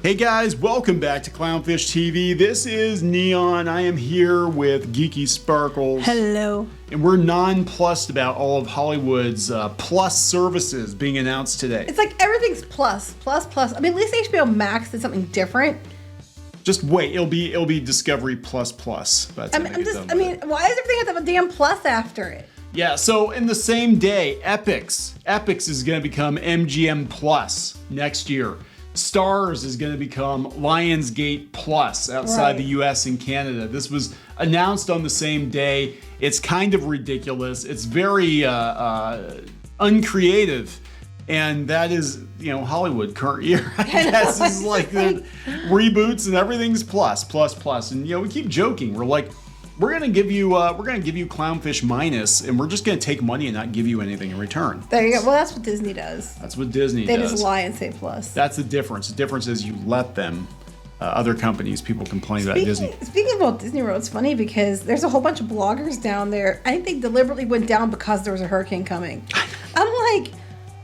Hey guys, welcome back to Clownfish TV. This is Neon. I am here with Geeky Sparkles. Hello. And we're nonplussed about all of Hollywood's plus services being announced today. It's like everything's plus. I mean, at least HBO Max did something different. Just wait, it'll be Discovery Plus Plus. Why does everything have to have a damn plus after it? Yeah, so in the same day, Epix is going to become MGM Plus next year. Stars is going to become Lionsgate Plus outside the US and Canada. This was announced on the same day. It's kind of ridiculous. It's very uncreative. And that is, Hollywood current year, I guess, is like the reboots and everything's plus. And, we keep joking. We're like, we're gonna give you Clownfish minus, and we're just gonna take money and not give you anything in return. There you go. Well, that's what Disney does. That's what Disney does. They just lie and say plus. That's the difference. The difference is you let them. Other companies, people complain about Disney. Speaking about Disney World, it's funny because there's a whole bunch of bloggers down there. I think they deliberately went down because there was a hurricane coming. I'm like,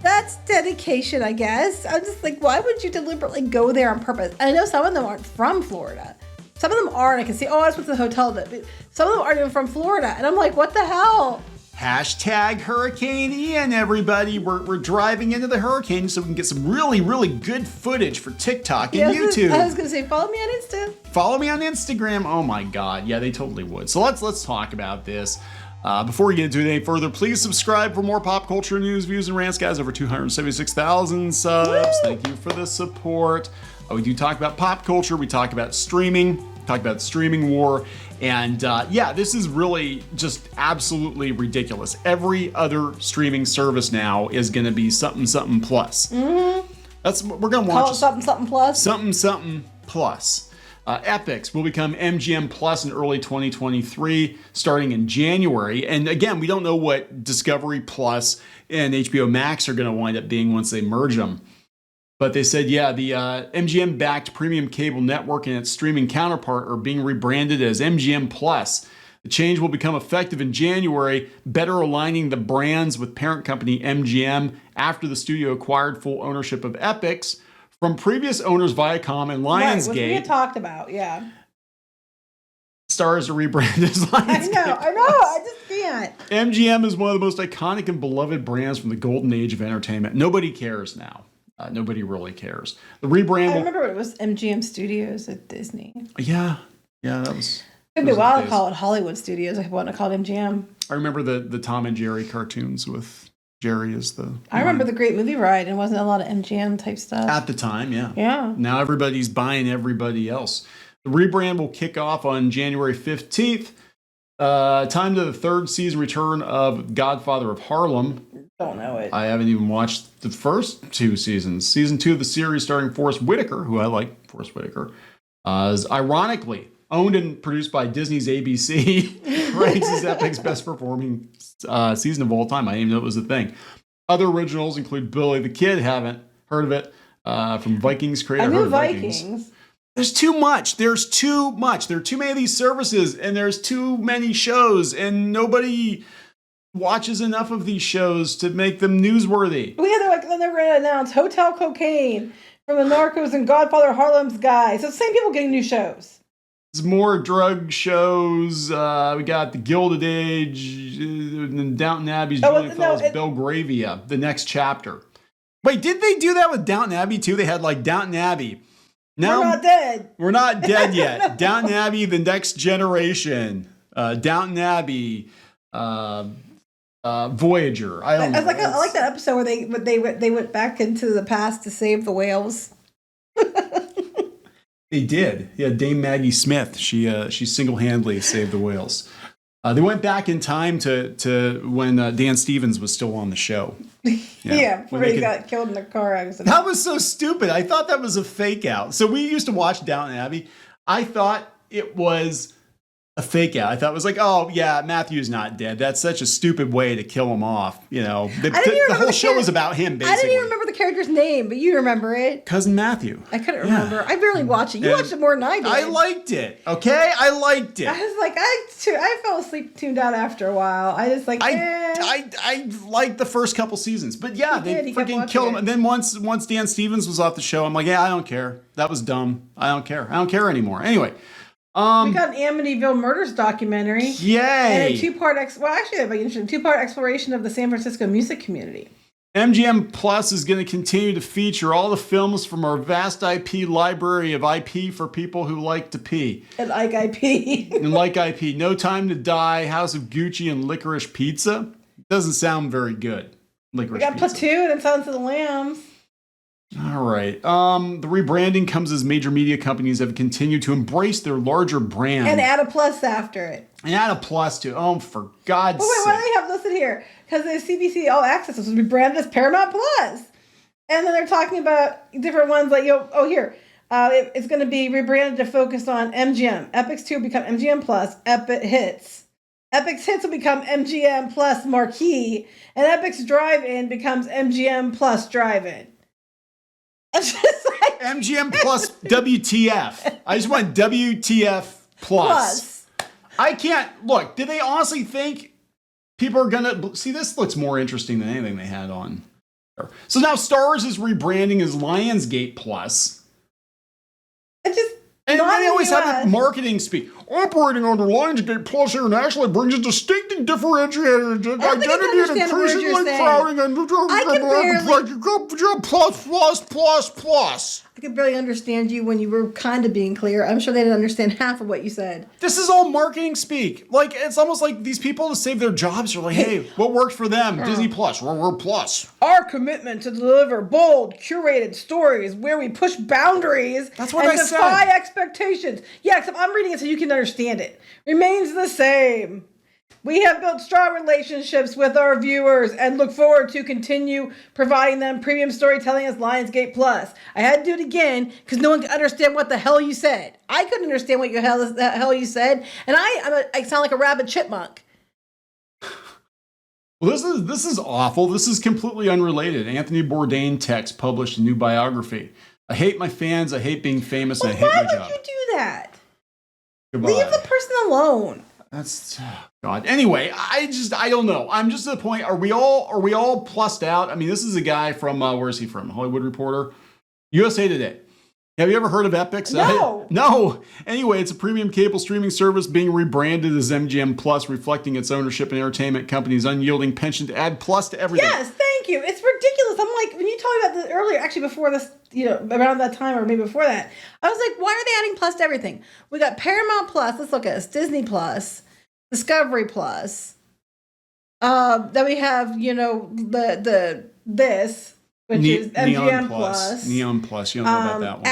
that's dedication, I guess. I'm just like, why would you deliberately go there on purpose? I know some of them aren't from Florida. Some of them are, and I can see, I just went to the hotel. But some of them aren't even from Florida. And I'm like, what the hell? Hashtag Hurricane Ian, everybody. We're driving into the hurricane so we can get some really, really good footage for TikTok and YouTube. I was going to say, follow me on Insta. Follow me on Instagram. Oh my God. Yeah, they totally would. So let's talk about this. Before we get into it any further, please subscribe for more pop culture news, views, and rants, guys. Over 276,000 subs. Woo! Thank you for the support. We do talk about pop culture. We talk about streaming. Talk about the streaming war. And this is really just absolutely ridiculous. Every other streaming service now is going to be something plus. Mm-hmm. We're going to watch. Call it something plus. Something plus. Epix will become MGM Plus in early 2023, starting in January. And again, we don't know what Discovery Plus and HBO Max are going to wind up being once they merge them. But they said, the MGM-backed premium cable network and its streaming counterpart are being rebranded as MGM Plus. The change will become effective in January, better aligning the brands with parent company MGM after the studio acquired full ownership of Epix from previous owners Viacom and Lionsgate. Right, which we had talked about, yeah. Stars are rebranded as Lionsgate. I know, I just can't. MGM is one of the most iconic and beloved brands from the golden age of entertainment. Nobody cares now. Nobody really cares. The rebrand. I remember it was MGM Studios at Disney. Yeah, that was. It'd be wild to call it Hollywood Studios. I want to call it MGM. I remember the Tom and Jerry cartoons with Jerry as the. I remember the Great Movie Ride, and wasn't a lot of MGM type stuff at the time. Yeah. Yeah. Now everybody's buying everybody else. The rebrand will kick off on January 15th. Time to the third season return of Godfather of Harlem. Don't know it. I haven't even watched the first two seasons. Season 2 of the series, starring Forrest Whitaker, who I like, Forrest Whitaker, is ironically owned and produced by Disney's ABC. Ranks as Epic's best performing season of all time. I didn't even know it was a thing. Other originals include Billy the Kid. Haven't heard of it. From Vikings creator. I knew Vikings. There's too much. There are too many of these services, and there's too many shows, and nobody watches enough of these shows to make them newsworthy. Then they're going to announce Hotel Cocaine from the Narcos and Godfather Harlem's guys. So the same people getting new shows. There's more drug shows. We got the Gilded Age, Downton Abbey's Julian Fellowes, Belgravia, the next chapter. Wait, did they do that with Downton Abbey too? They had like Downton Abbey. No, we're not dead. We're not dead yet. Downton Abbey, the next generation. Downton Abbey, Voyager. I like that episode where they went back into the past to save the whales. They did. Yeah, Dame Maggie Smith. She single-handedly saved the whales. They went back in time to when Dan Stevens was still on the show. Yeah, before he got killed in a car accident. That was so stupid. I thought that was a fake out. So we used to watch Downton Abbey. I thought it was a fake out. I thought it was like, oh yeah, Matthew's not dead. That's such a stupid way to kill him off. You know, the whole show was about him. Basically, I didn't even remember the character's name, but you remember it. Cousin Matthew. I couldn't remember. I barely watched it. You watched it more than I did. I liked it. Okay, I liked it. I was like, I fell asleep, tuned out after a while. I just like, I liked the first couple seasons, but yeah, they freaking killed him. And then once Dan Stevens was off the show, I'm like, yeah, I don't care. That was dumb. I don't care. I don't care anymore. Anyway. We got an Amityville Murders documentary. Yay! And a two-part exploration of the San Francisco music community. MGM Plus is going to continue to feature all the films from our vast IP library of IP for people who like to pee. And like IP. And like IP. No Time to Die, House of Gucci, and Licorice Pizza. Doesn't sound very good. Licorice we got Pizza. Platoon and Silence of the Lambs. All right. The rebranding comes as major media companies have continued to embrace their larger brand. And add a plus after it. And add a plus to oh, for God's sake. Why do they have listed here? Because the CBC All Access was rebranded as Paramount Plus. And then they're talking about different ones like, it's going to be rebranded to focus on MGM. Epix 2 will become MGM Plus. Epic Hits. Epix Hits will become MGM Plus Marquee. And Epix Drive-In becomes MGM Plus Drive-In. It's just like MGM Plus WTF. I just want WTF Plus. I can't look. Did they honestly think people are gonna see? This looks more interesting than anything they had on. So now Starz is rebranding as Lionsgate Plus. It just and they always have a marketing speak. Operating under Lionsgate Plus internationally brings a distinct and differentiated identity and increasingly crowding and plus. I could barely understand you when you were kind of being clear. I'm sure they didn't understand half of what you said. This is all marketing speak. Like, it's almost like these people to save their jobs are like, hey, what worked for them? Disney Plus. We're Plus. Our commitment to deliver bold, curated stories where we push boundaries and defy expectations. Yeah, except I'm reading it so you can understand it. Remains the same. We have built strong relationships with our viewers and look forward to continue providing them premium storytelling as Lionsgate Plus. I had to do it again because no one could understand what the hell you said. I couldn't understand what the hell you said, and I sound like a rabid chipmunk. Well, this is awful. This is completely unrelated. Anthony Bourdain text published a new biography. I hate my fans. I hate being famous. I hate my job. Why would you do that? Goodbye. Leave the person alone. That's God. Anyway, I don't know. I'm just at the point. Are we all plussed out? I mean, this is a guy from where is he from? Hollywood Reporter, USA Today. Have you ever heard of Epix? No. No. Anyway, it's a premium cable streaming service being rebranded as MGM Plus, reflecting its ownership in entertainment companies' unyielding penchant to add plus to everything. Yes, thank you. It's ridiculous. I'm like, when you told me about this earlier, actually before this, around that time or maybe before that, I was like, why are they adding plus to everything? We got Paramount Plus. Let's look at this. Disney Plus, Discovery Plus. Then we have, this. Which is MGM Plus. Neon Plus. You don't know about that one.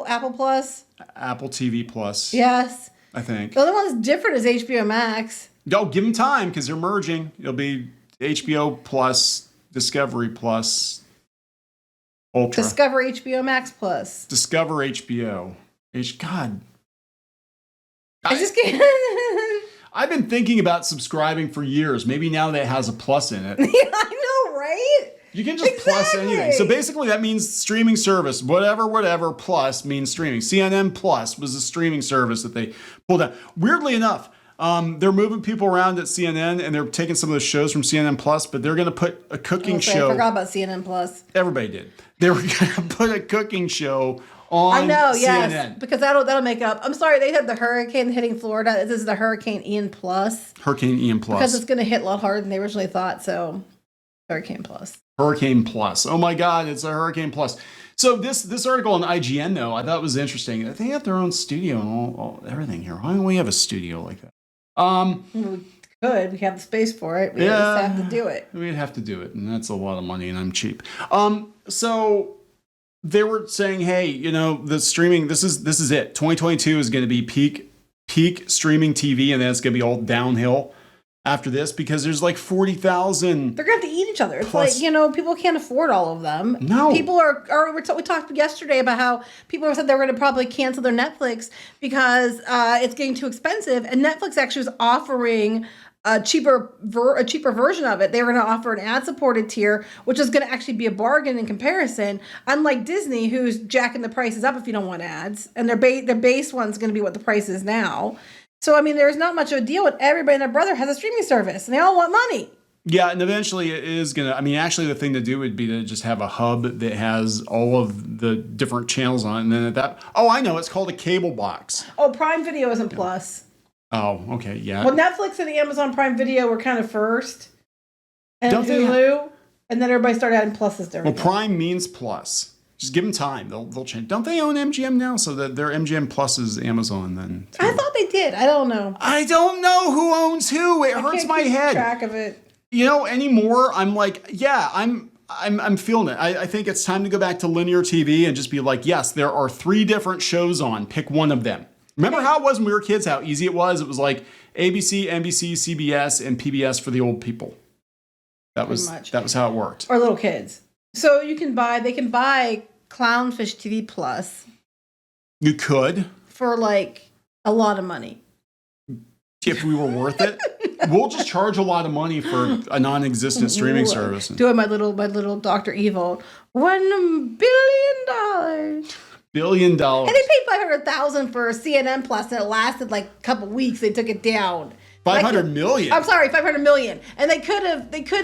Apple Plus? Apple TV Plus. Yes. I think. The only one that's different is HBO Max. Oh, give them time because they're merging. It'll be HBO Plus, Discovery Plus, Ultra. Discover HBO Max Plus. Discover HBO. God. I just can't. I've been thinking about subscribing for years. Maybe now that it has a plus in it. Yeah, I know, right? You can just plus anything. So basically that means streaming service. Whatever plus means streaming. CNN Plus was a streaming service that they pulled out. Weirdly enough, they're moving people around at CNN and they're taking some of the shows from CNN Plus, but they're going to put a cooking show. I forgot about CNN Plus. Everybody did. They were going to put a cooking show on CNN. I know, yes, because that'll make up. I'm sorry, they had the hurricane hitting Florida. This is the Hurricane Ian Plus. Hurricane Ian Plus. Because it's going to hit a lot harder than they originally thought, so Hurricane Plus. Hurricane Plus. Oh my God, it's a Hurricane Plus. So this article on IGN, though, I thought was interesting. They have their own studio and everything here. Why don't we have a studio like that? We could. We have the space for it. We just have to do it. We'd have to do it, and that's a lot of money, and I'm cheap. So they were saying, hey, the streaming, this is it. 2022 is going to be peak streaming TV, and then it's going to be all downhill. after this because there's like 40,000. They're going to have to eat each other. It's Plus- like, you know, people can't afford all of them. No. People we talked yesterday about how people said they were going to probably cancel their Netflix because it's getting too expensive. And Netflix actually was offering a cheaper version of it. They were going to offer an ad-supported tier, which is going to actually be a bargain in comparison. Unlike Disney, who's jacking the prices up if you don't want ads. And their base one's going to be what the price is now. So, I mean, there's not much of a deal when everybody and their brother has a streaming service, and they all want money. Yeah, and eventually it is going to, I mean, actually the thing to do would be to just have a hub that has all of the different channels on it. And then I know, it's called a cable box. Oh, Prime Video isn't Plus. Oh, okay, yeah. Well, Netflix and Amazon Prime Video were kind of first. And Don't they Hulu, and then everybody started adding pluses to everything. Well, Prime means plus. Just give them time. They'll change. Don't they own MGM now? So that their MGM Plus is Amazon then. Too. I thought they did. I don't know. I don't know who owns who. It hurts my head. Track of it. You know, anymore. I'm like, yeah, I'm feeling it. I think it's time to go back to linear TV and just be like, yes, there are 3 different shows on. Pick one of them. Remember how it was when we were kids? How easy it was. It was like ABC, NBC, CBS, and PBS for the old people. That was how it worked. Or little kids. So they can buy Clownfish TV Plus. You could. For like a lot of money. If we were worth it. We'll just charge a lot of money for a non-existent streaming service. Doing my little Dr. Evil. $1 billion. Billion. And they paid $500,000 for CNN Plus, and it lasted like a couple weeks. They took it down. 500 million. I'm sorry, 500 million. And they could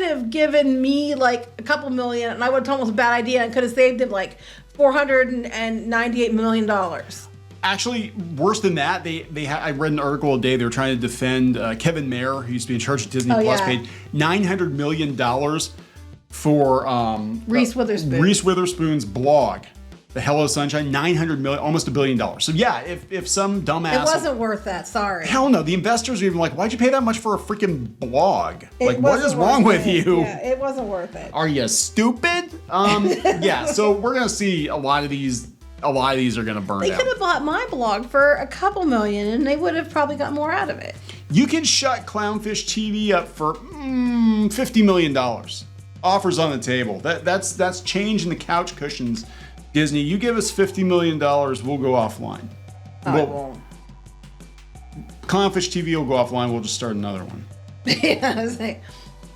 have given me like a couple million, and I would have told them it was a bad idea, and could have saved it like $498 million. Actually, worse than that, I read an article today. They were trying to defend Kevin Mayer, who used to be in charge of Disney Plus, paid $900 million for Reese Witherspoon. Reese Witherspoon's blog. The Hello Sunshine, $900 million, almost $1 billion. So yeah, if some dumbass... It wasn't worth that, sorry. Hell no, the investors are even like, why'd you pay that much for a freaking blog? Like, what is wrong with you? Yeah, it wasn't worth it. Are you stupid? Yeah, so we're going to see a lot of these are going to burn out. They could have bought my blog for a couple million, and they would have probably got more out of it. You can shut Clownfish TV up for $50 million. Offers on the table. That's change in the couch cushions. Disney, you give us $50 million, we'll go offline. I won't. Clownfish TV will go offline, we'll just start another one. Yeah, I was like,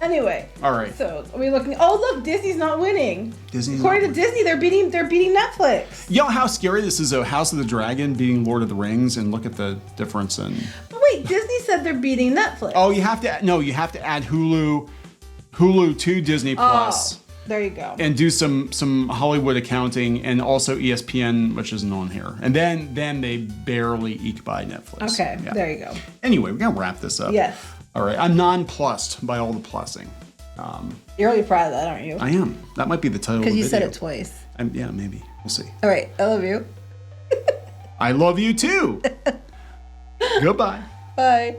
anyway. All right. So are we looking? Oh, look, Disney's not winning. According to not Disney, they're beating Netflix. You know how scary this is, though? House of the Dragon beating Lord of the Rings, and look at the difference in. But wait, Disney said they're beating Netflix. Oh, you have to add Hulu to Disney Plus. There you go. And do some Hollywood accounting, and also ESPN, which isn't on here. And then they barely eke by Netflix. Okay, there you go. Anyway, we're gonna wrap this up. Yes. All right, I'm nonplussed by all the plussing. You're really proud of that, aren't you? I am. That might be the title of the video. Because you said it twice. Yeah, maybe. We'll see. All right, I love you. I love you too. Goodbye. Bye.